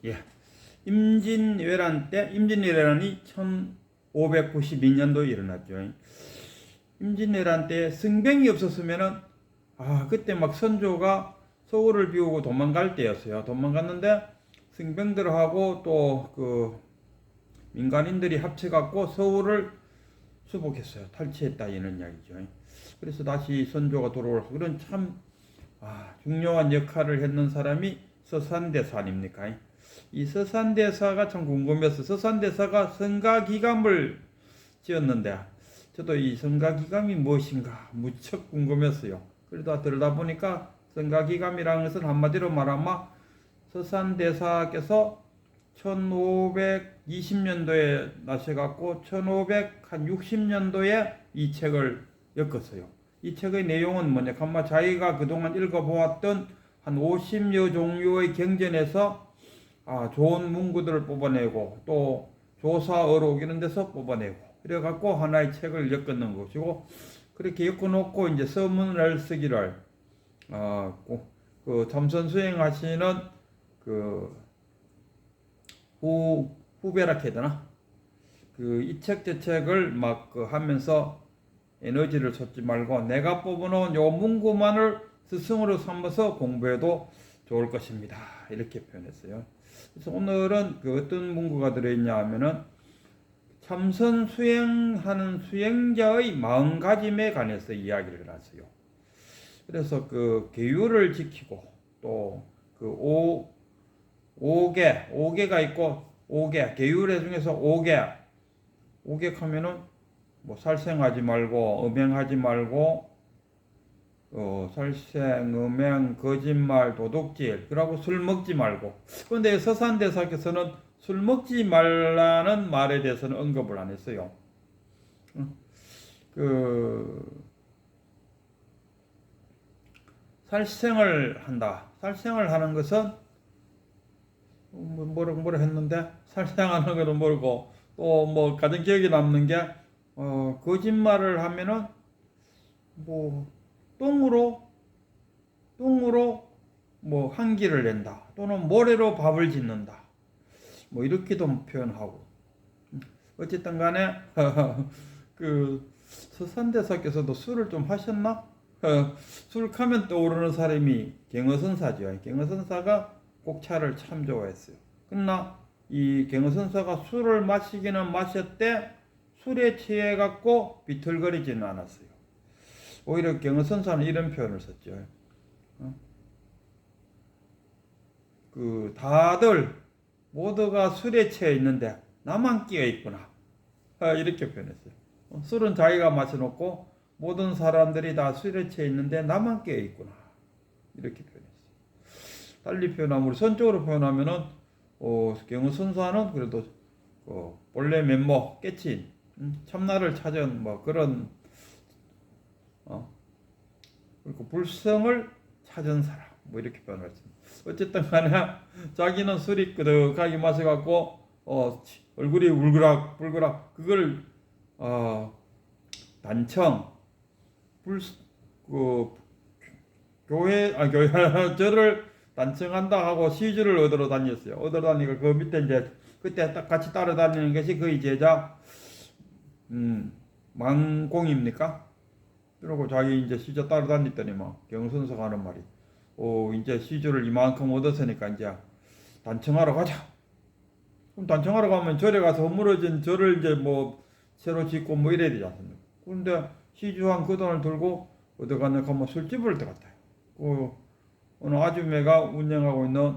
예. 임진왜란이 1592년도에 일어났죠. 임진왜란 때 승병이 없었으면은, 그때 막 선조가 서울을 비우고 도망갈 때였어요. 도망갔는데, 승병들하고 또 그 민간인들이 합쳐갖고 서울을 수복했어요. 탈취했다, 이런 이야기죠. 그래서 다시 선조가 돌아오고, 그런 참, 중요한 역할을 했는 사람이 서산대사 아닙니까? 이 서산대사가 참 궁금해서, 서산대사가 성가기감을 지었는데, 저도 이 성가기감이 무엇인가 무척 궁금했어요. 그러다 들다 보니까 성가기감이라는 것은 한마디로 말하면 서산대사께서 1520년도에 나셔갖고 1560년도에 이 책을 엮었어요. 이 책의 내용은 뭐냐 하면 자기가 그동안 읽어보았던 한 50여 종류의 경전에서 좋은 문구들을 뽑아내고 또 조사 어록 이런 데서 뽑아내고 그래갖고 하나의 책을 엮는 것이고, 그렇게 엮어놓고 이제 서문을 쓰기를 그 참선 수행하시는 그 후배라 해야 되나? 그 이 책 저 책을 막 하면서 에너지를 쏟지 말고 내가 뽑아놓은 요 문구만을 스승으로 삼아서 공부해도 좋을 것입니다. 이렇게 표현했어요. 그래서 오늘은 그 어떤 문구가 들어있냐 하면은 참선 수행하는 수행자의 마음가짐에 관해서 이야기를 했어요. 그래서 그 계율을 지키고 또 그 오개가 있고 계율의 중에서 오개 하면은 뭐 살생하지 말고 음행하지 말고 살생, 음행, 거짓말, 도둑질, 그러고 술 먹지 말고. 그런데 서산대사께서는 술 먹지 말라는 말에 대해서는 언급을 안 했어요. 살생을 한다. 살생을 하는 것은 뭐라 했는데, 살생하는 것은 모르고 또 뭐 가장 기억에 남는 게 거짓말을 하면은 뭐 똥으로 뭐 한기를 낸다, 또는 모래로 밥을 짓는다, 뭐 이렇게도 표현하고. 어쨌든 간에 그 서산대사께서도 술을 좀 하셨나? 술 하면 떠오르는 사람이 경허선사죠. 경허선사가 꼭차를 참 좋아했어요. 그러나 이 경허선사가 술을 마시기는 마셨대 술에 취해 갖고 비틀거리지는 않았어요. 오히려 경허선사는 이런 표현을 썼죠. 그 다들 모두가 술에 취해 있는데 나만 끼어 있구나, 이렇게 표현했어요. 술은 자기가 마셔놓고 모든 사람들이 다 술에 취해 있는데 나만 끼어 있구나, 이렇게 표현했어요. 달리 표현하면, 우리 선적으로 표현하면은 경허선사는 그래도 본래 면목 깨친 참나를 찾은 뭐 그런 그리고 불성을 찾은 사람, 뭐 이렇게 표현했습니다. 어쨌든 간에 자기는 술이 끄덕하게 마셔갖고 얼굴이 울그락불그락, 그걸 단청 교회 저를 단청한다 하고 시주를 얻으러 다녔어요. 얻으러 다니니까 그 밑에 이제 그때 딱 같이 따라다니는 것이 그의 제자 망공입니까? 그러고 자기 이제 시주 따라다녔더니 막 경선서가 하는 말이, 이제 시주를 이만큼 얻었으니까 이제 단청하러 가자. 그럼 단청하러 가면 절에 가서 허물어진 절을 이제 뭐 새로 짓고 뭐 이래야 되지 않습니까? 그런데 시주한 그 돈을 들고 어디 갔냐 하면 술집을 들어갔다. 어느 아줌매가 운영하고 있는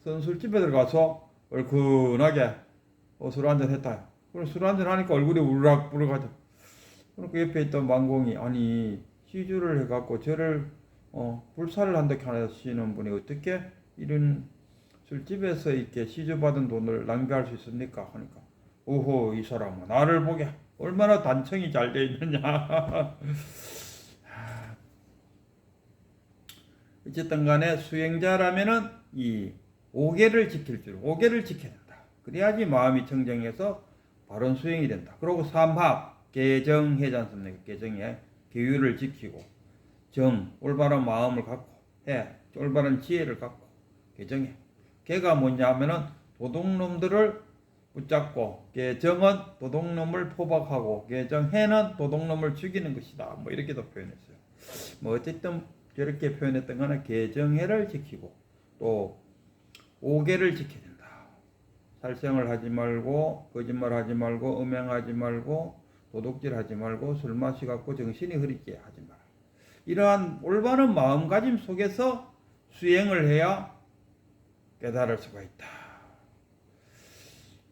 선술집에 들어가서 얼큰하게 술 한잔 했다. 그럼 술 한잔 하니까 얼굴이 우르락부르하죠. 그러니까 옆에 있던 망공이, 아니 시주를 해갖고 저를 불사를 한다 하시는 분이 어떻게 이런 술집에서 이렇게 시주 받은 돈을 낭비할 수 있습니까? 하니까, 오호, 이 사람은 나를 보게 얼마나 단청이 잘 돼 있느냐. 어쨌든 간에 수행자라면은 이 5개를 지켜야 된다. 그래야지 마음이 청정해서 바른 수행이 된다. 그리고 삼합, 개정해지 않습니까? 개정해 계율을 지키고, 올바른 마음을 갖고 올바른 지혜를 갖고 개정해. 개가 뭐냐 하면은 도둑놈들을 붙잡고, 개정은 도둑놈을 포박하고, 개정해는 도둑놈을 죽이는 것이다. 뭐 이렇게도 표현했어요. 뭐 어쨌든 저렇게 표현했던 거는 개정해를 지키고 또 오개를 지켜야 된다. 살생을 하지 말고, 거짓말하지 말고, 음행하지 말고, 도둑질하지 말고, 술 마시갖고 정신이 흐리게 하지 마라. 이러한 올바른 마음가짐 속에서 수행을 해야 깨달을 수가 있다.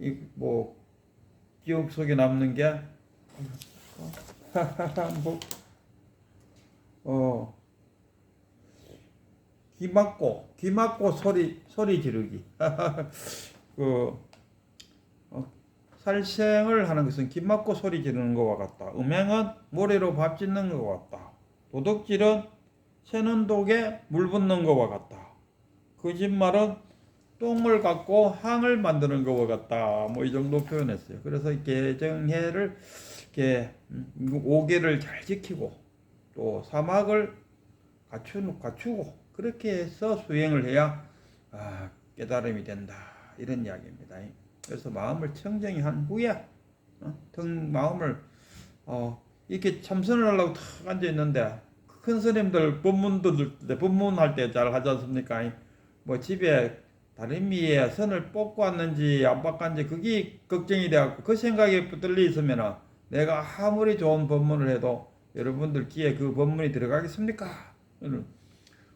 이 뭐 기억 속에 남는 게 뭐 귀 막고 소리 지르기. 그 살생을 하는 것은 귀 막고 소리 지르는 것과 같다. 음행은 모래로 밥 짓는 것과 같다. 도둑질은 새는 독에 물 붓는 것과 같다. 거짓말은 똥을 갖고 항을 만드는 것과 같다. 뭐 이 정도 표현했어요. 그래서 개정해를 오개를 잘 지키고 또 사막을 갖추고 그렇게 해서 수행을 해야 깨달음이 된다. 이런 이야기입니다. 그래서 마음을 청정히 한 후에 마음을 이렇게 참선을 하려고 탁 앉아 있는데 큰 스님들 법문할 때 잘 하지 않습니까? 뭐 집에 다리미에 선을 뽑고 왔는지 안 뽑았는지 그게 걱정이 돼갖고 그 생각에 붙들려 있으면 내가 아무리 좋은 법문을 해도 여러분들 귀에 그 법문이 들어가겠습니까?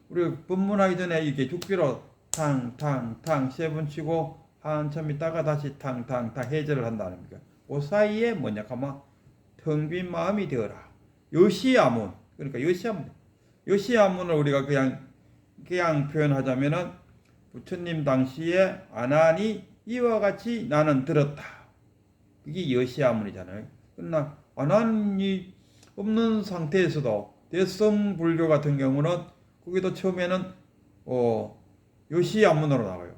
우리 법문하기 전에 이렇게 죽비로 탕탕탕 세 번 치고 한참 있다가 다시 탕탕탕 해제를 한다는 겁니까? 그 사이에 뭐냐 하면 텅 빈 마음이 되어라. 요시야문. 그러니까 요시야문을 우리가 그냥 표현하자면은 부처님 당시에 아난이 이와 같이 나는 들었다. 그게 여시야문이잖아요. 그러나 아난이 없는 상태에서도 대성불교 같은 경우는 거기도 처음에는 요시야문으로 나와요.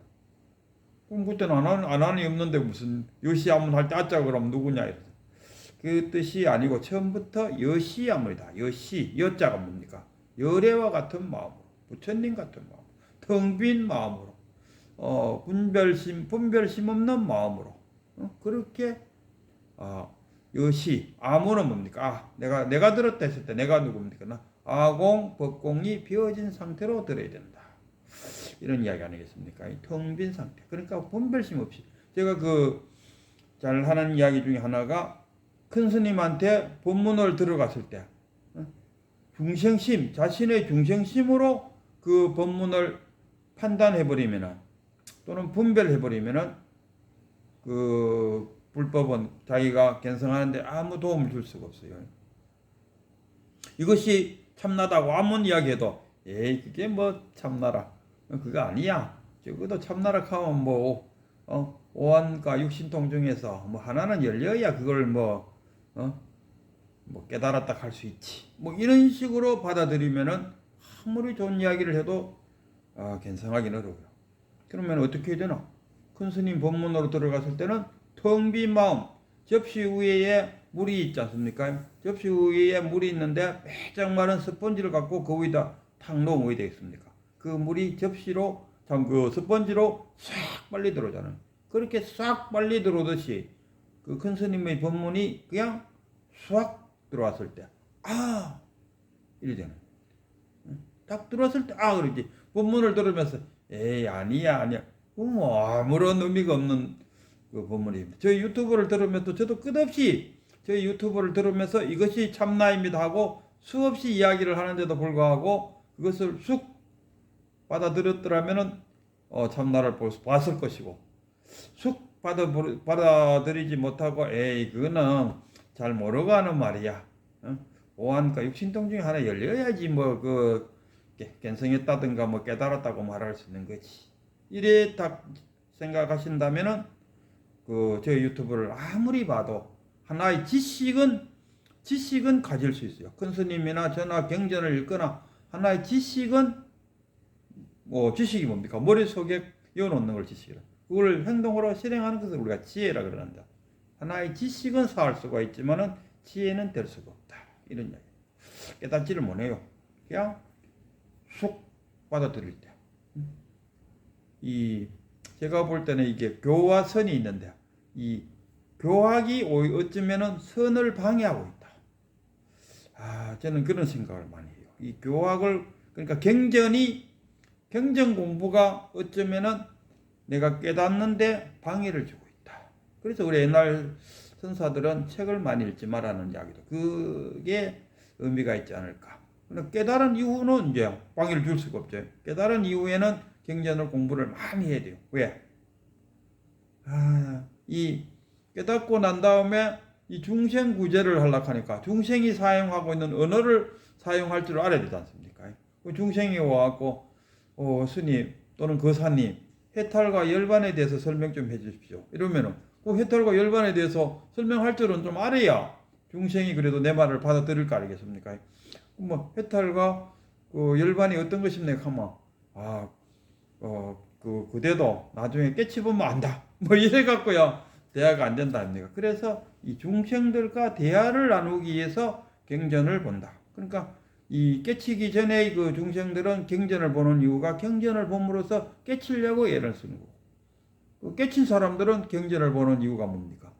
그럼 그때는 아난이 없는데 무슨 요시야문 할 때 아짜 그럼 누구냐 이러죠. 그 뜻이 아니고 처음부터 여시야문이다. 여자가 뭡니까? 열애와 같은 마음으로, 부처님 같은 마음, 텅 빈 마음으로, 분별심 없는 마음으로, 그렇게 아무는 뭡니까? 내가 들었다 했을 때 내가 누굽니까? 아공, 법공이 비어진 상태로 들어야 된다. 이런 이야기 아니겠습니까? 텅 빈 상태. 그러니까 분별심 없이. 제가 잘 하는 이야기 중에 하나가 큰 스님한테 법문을 들어갔을 때 자신의 중생심으로 그 법문을 판단해버리면은 또는 분별해버리면은 그 불법은 자기가 견성하는데 아무 도움을 줄 수가 없어요. 이것이 참나다고 아무리 이야기해도 그게 뭐 참나라 그거 아니야. 적어도 참나라 하면 뭐 오한과 육신통 중에서 뭐 하나는 열려야 그걸 뭐 깨달았다 할 수 있지. 뭐 이런 식으로 받아들이면은 아무리 좋은 이야기를 해도 견성하기는 어려워요. 그러면 어떻게 해야 되나? 큰 스님 법문으로 들어갔을 때는 텅 빈 마음, 접시 위에 물이 있지 않습니까? 접시 위에 물이 있는데 매장 마른 스펀지를 갖고 그 위에다 탁 놓으면 되겠습니까? 그 물이 접시로 그 스펀지로 싹 빨리 들어오잖아요. 그렇게 싹 빨리 들어오듯이 그 큰 스님의 법문이 그냥 싹 들어왔을 때 이래 되는 딱 들어왔을 때 그러지. 법문을 들으면서 아니야 뭐 아무런 의미가 없는 그 법문입니다. 저희 유튜브를 들으면서 저도 끝없이 저희 유튜브를 들으면서 이것이 참나입니다 하고 수없이 이야기를 하는데도 불구하고 그것을 쑥 받아들였더라면은 참나를 봤을 것이고 쑥 받아들이지 못하고 그거는 잘 모르고 하는 말이야. 오한과 육신통 중에 하나 열려야지 뭐 견성했다든가 뭐 깨달았다고 말할 수 있는 거지. 이래 딱 생각하신다면은 저희 유튜브를 아무리 봐도 하나의 지식은 가질 수 있어요. 큰 스님이나 저나 경전을 읽거나 하나의 지식은 지식이 뭡니까? 머릿속에 이어놓는 걸 지식이라. 그걸 행동으로 실행하는 것을 우리가 지혜라 그러는데 하나의 지식은 쌓을 수가 있지만은 지혜는 될 수가 없다. 이런 이야기. 깨닫지를 못해요. 그냥 쑥 받아들일 때. 이 제가 볼 때는 이게 교와 선이 있는데 이 교학이 어쩌면은 선을 방해하고 있다. 저는 그런 생각을 많이 해요. 이 교학을 그러니까 경전 공부가 어쩌면은 내가 깨닫는데 방해를 주고 있다. 그래서 우리 옛날 선사들은 책을 많이 읽지 말라는 이야기도 그게 의미가 있지 않을까. 깨달은 이후는 이제 방해를 줄 수가 없죠. 깨달은 이후에는 경전을 공부를 많이 해야 돼요. 왜? 이 깨닫고 난 다음에 이 중생 구제를 하려고 하니까 중생이 사용하고 있는 언어를 사용할 줄 알아야 되지 않습니까? 중생이 와갖고 스님 또는 거사님 해탈과 열반에 대해서 설명 좀 해주십시오. 이러면은 그 해탈과 열반에 대해서 설명할 줄은 좀 알아야 중생이 그래도 내 말을 받아들일 거 아니겠습니까? 뭐 해탈과 그 열반이 어떤 것입니까? 하면 그대도 나중에 깨치보면 안다. 뭐 이래 갖고야 대화가 안 된다 아닙니까? 그래서 이 중생들과 대화를 나누기 위해서 경전을 본다. 그러니까 이 깨치기 전에 그 중생들은 경전을 보는 이유가 경전을 봄으로써 깨치려고 애를 쓰는 거고, 깨친 사람들은 경전을 보는 이유가 뭡니까?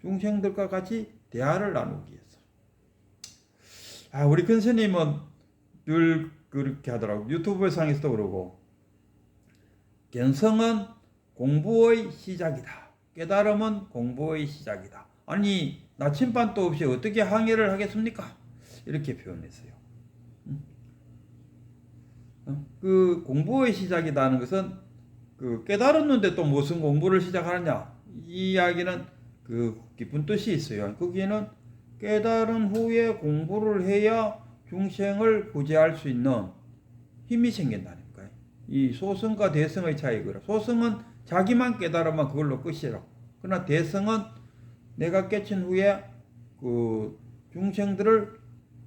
중생들과 같이 대화를 나누기 위해서. 우리 큰 스님은 늘 그렇게 하더라고. 유튜브 상에서도 그러고, 견성은 공부의 시작이다. 깨달음은 공부의 시작이다. 아니, 나침반도 없이 어떻게 항해를 하겠습니까? 이렇게 표현했어요. 그 공부의 시작이라는 것은 그 깨달았는데 또 무슨 공부를 시작하느냐? 이 이야기는 그 깊은 뜻이 있어요. 거기에는 깨달은 후에 공부를 해야 중생을 구제할 수 있는 힘이 생긴다니까요. 이 소승과 대승의 차이가. 소승은 자기만 깨달으면 그걸로 끝이라고. 그러나 대승은 내가 깨친 후에 그 중생들을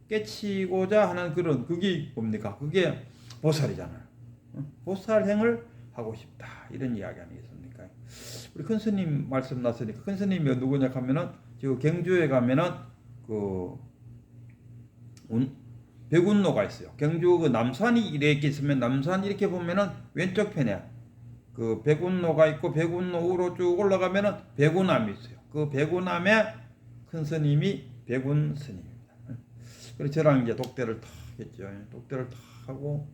깨치고자 하는 그런 그게 뭡니까? 그게 보살이잖아요. 보살행을 하고 싶다. 이런 이야기 아니겠습니까? 우리 큰 스님 말씀 났으니까 큰 스님이 누구냐 하면은 저 경주에 가면은 그 백운로가 있어요. 경주 그 남산이 이렇게 있으면 남산 이렇게 보면은 왼쪽 편에 그 백운로가 있고 백운로로 쭉 올라가면은 백운암이 있어요. 그 백운암에 큰 스님이 백운 스님입니다. 그래서 저랑 이제 독대를 탁 했죠. 독대를 탁 하고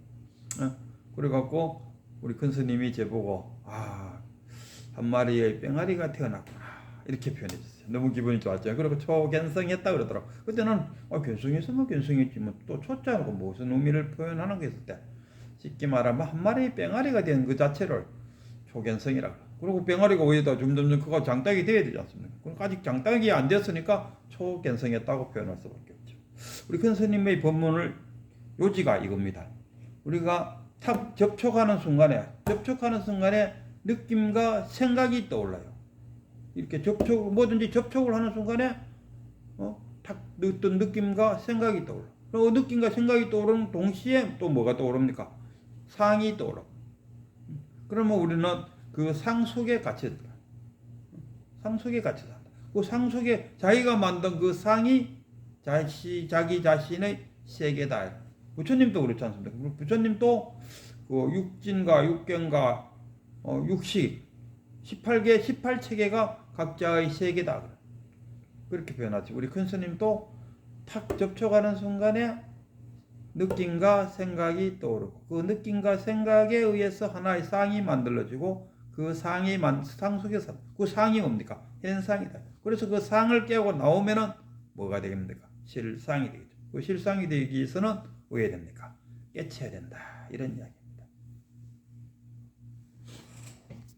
그래갖고 우리 큰 스님이 제보고 한 마리의 뺑아리가 태어났구나 이렇게 표현해줬어요. 너무 기분이 좋았죠. 그리고 초견성했다 그러더라고. 그때는 견성했으면 견성했지 뭐 또 초자고 무슨 의미를 표현하는 게 있을 때 쉽게 말하면 한 마리의 뺑아리가 된 그 자체를 초견성이라고. 그리고 뺑아리가 위에다 점점점 그거 장딱이 돼야 되지 않습니까? 그러니까 아직 장딱이 안 됐으니까 초견성했다고 표현할 수밖에 없죠. 우리 큰 스님의 법문을 요지가 이겁니다. 우리가 탁 접촉하는 순간에 느낌과 생각이 떠올라요. 이렇게 뭐든지 접촉을 하는 순간에 탁 어떤 느낌과 생각이 떠올라. 그리고 느낌과 생각이 떠오르는 동시에 또 뭐가 떠오릅니까? 상이 떠올라. 그러면 우리는 그 상 속에 갇혀 산다. 상 속에 갇혀 산다. 그 상 속에 자기가 만든 그 상이 자기 자신의 세계다. 부처님도 그렇지 않습니까? 부처님도 그 육진과 육경과 육식 18체계가 각자의 세계다. 그렇게 표현하지. 우리 큰 스님도 탁 접촉하는 순간에 느낌과 생각이 떠오르고 그 느낌과 생각에 의해서 하나의 상이 만들어지고 그 상이 상 속에서 그 상이 뭡니까? 현상이다. 그래서 그 상을 깨고 나오면은 뭐가 되겠습니까? 실상이 되겠죠. 그 실상이 되기 위해서는 왜 됩니까? 깨쳐야 된다. 이런 이야기.